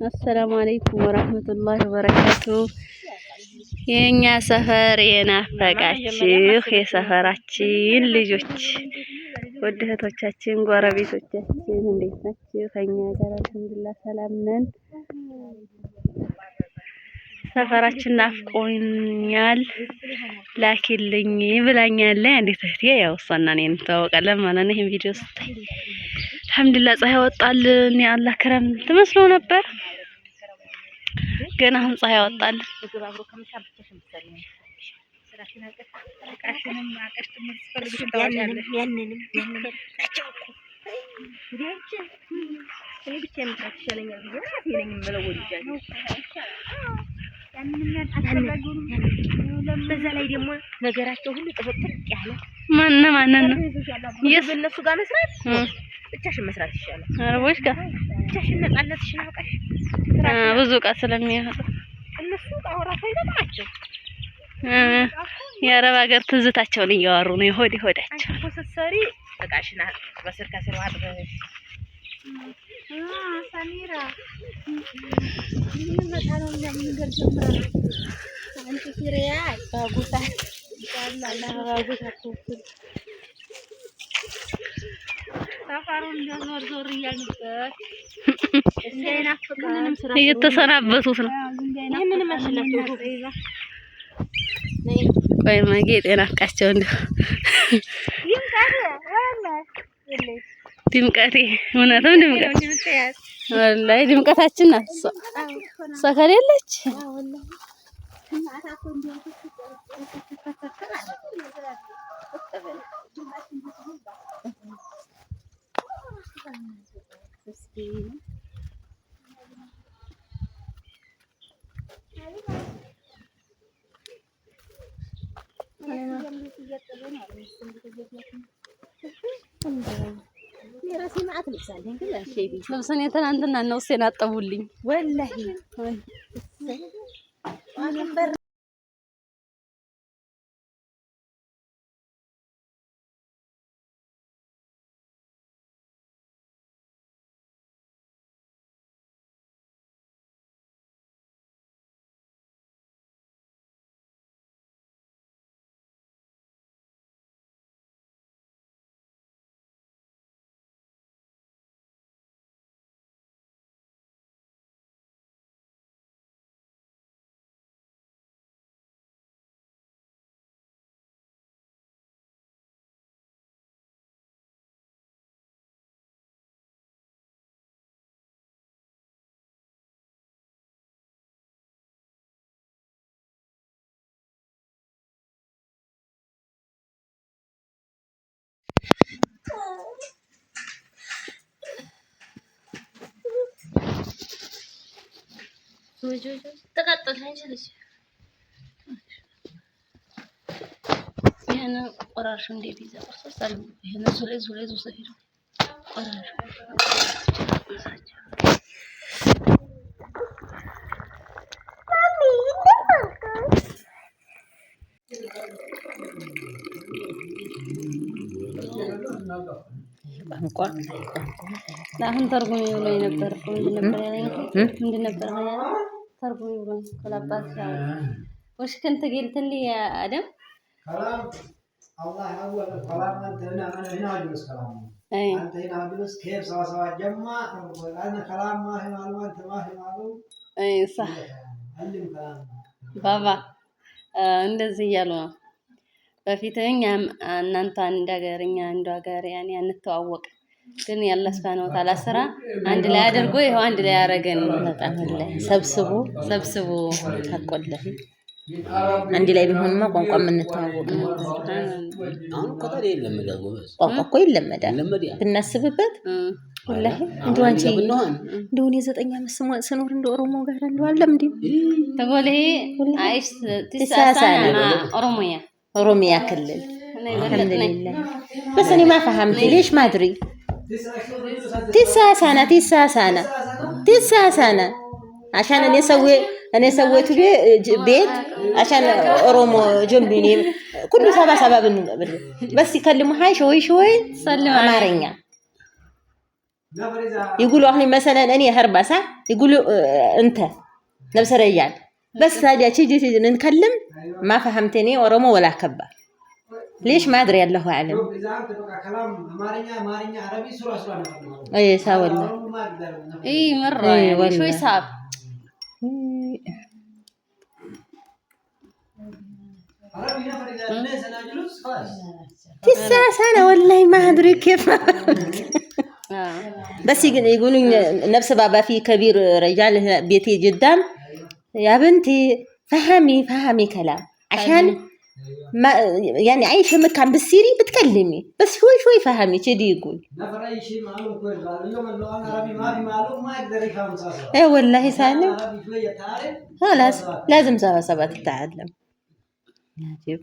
السلام عليكم ورحمة الله وبركاته. የኛ ሰፈር የናፈቃችሁ የሰፈራችን ልጆች ወድ እህቶቻችን ጎረቤቶቻችን እንዴት ናችሁ? ከኛ ጋር አልሐምዱሊላህ ሰላም ነን። ሰፈራችን ናፍቆኛል ላኪልኝ ብላኛለች። እንዴት እህቴ ያው እሷና እኔ እንተዋወቃለን ማለት ነው። ይሄን ቪዲዮ ስታይ አልሐምዱሊላህ ፀሐይ ወጣልን። የአላህ ከረም ትመስሎ ነበር ግን አሁን ፀሐይ ወጣልን። በዛ ላይ ደግሞ ነገራቸው ሁሉ ጥፍጥፍ ያለ ማን ነው የእነሱ ጋር መስራት ብቻሽን መስራት ይሻላል። አረቦች ጋር ብቻሽን ነፃነትሽን አውቀሽ ብዙ ዕቃ ስለሚያወጡ እነሱ ጣውራው አይደላቸው የአረብ ሀገር ትዝታቸውን እያወሩ ነው። የሆድ ሆዳቸው ስትሰሪ ዕቃሽን በስር ከስር አድርገሽ ሰሚራ ምን መጣለው ነገር ጀምራ አንቺ ሲሪያ ባጉታ ያላ ባጉታ ሰፈሩን ዞር ዞር እያልንበት እንደናፈቀንም ስራ እየተሰናበቱት ነው። ይሄንን ማሽላችሁ ቆይ ማጌጥ የናፍቃቸው እንደው ድምቀቴ እውነትም ድምቀት ወላሂ ድምቀታችን ናት እሷ ከሌለች የራሴ ማአት ልብሳለኝ ግን አሸይቢ ልብስን የትናንትና ነው እሴን አጠቡልኝ ወላሂ ይሄን ቆራርሽ እንዴት ይዘርሳል? ይሄን ዙሌ ሰፊሩ ቆራርሽ አሁን ተርጉም ይብሎኝ ነበር እኮ ምንድን ነበር ተርጉም ይብሎኝ ከላባት وش كنت قلت لي يا آدم؟ كلام الله أول الكلام أنت هنا أجلس كلام أنت هنا أجلس كيف سوا جمع أنا كلام ما هي معلومة أنت ما هي معلوم أي صح علم كلام بابا እንደዚህ እያሉ ነው። በፊት እኛም እናንተ አንድ ሀገር እኛ አንድ ሀገር ያኔ አንተዋወቅ ግን ያላህ Subhanahu Wa Ta'ala ስራ አንድ ላይ አድርጎ ይሄው አንድ ላይ ያረገን በጣም ላይ ሰብስቦ ታቆለህ አንድ ላይ ቢሆንማ ቋንቋ የምንተዋወቅ ነበር። አሁን ቆጣሪ ይለመዳል ጎበዝ ቋንቋ እኮ ይለመዳል ብናስብበት ወላሂ እንደው አንቺ እንደው እኔ 9 ዓመት ስኖር እንደ ኦሮሞ ጋር እንደው አለም እንዴ ተጎሌ አይስ ትሳሳና ኦሮሚያ ክልል አልሐምዱሊላህ بس انا ما فهمت ليش ما ادري 9 سنة عشان انا سويت بيت عشان اورومو جنبي كله سبب بس يكلموا هاي شوي سلم امارينيا يقولوا احنا مثلا اني هربسه يقولوا انت نفس رجال بس هذه تيجي نتكلم ما فهمتني ورمو ولا كبه ليش ما ادري الله اعلم اي ساولا اي مره يعني شوي صعب 9 سنة والله ما أدري كيف بس يقولون نفس بابا في كبير رجال بيتي جدا يا بنتي فهمي كلام عشان ما يعني عايشة مكان بالسيري بتكلمي بس شوي فهمي كذي يقول ايه والله سالم خلاص لازم سبا تتعلم عجيب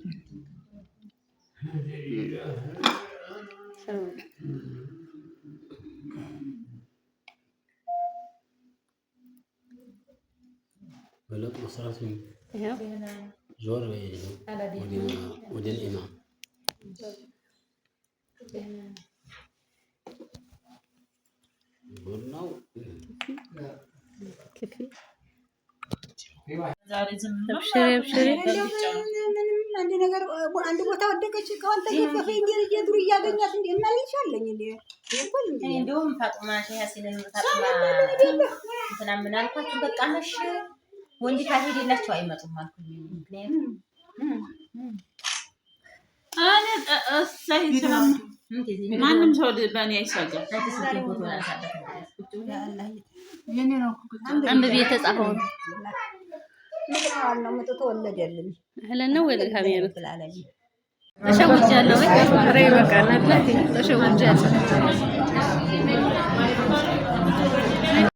بلغ مصراتهم زور ودين الإمام كيف ابشري አንድ ነገር አንድ ቦታ ወደቀች ከሆነ ተገፈፈ እንዴ የዱር ያገኛት እንዴ ማልሻለኝ እንዴ እንደውም ፋጡማ ያሲንን ፋጡማ እንትና ምን አልኳት በቃ ነሽ ወንድ ካልሄደላቸው አይመጡም አልኩኝ ምክንያቱም አነ ሰላም ማንም ሰው በእኔ አይሰጋም የኔ ነው አንድ ቤት ተጻፈው ነው መጥቶ ወለደልን እህልና ወደ ካሜራ ተላለኝ ተሸውጃለሁ ወይ በቃ እናት ተሸውጃለሁ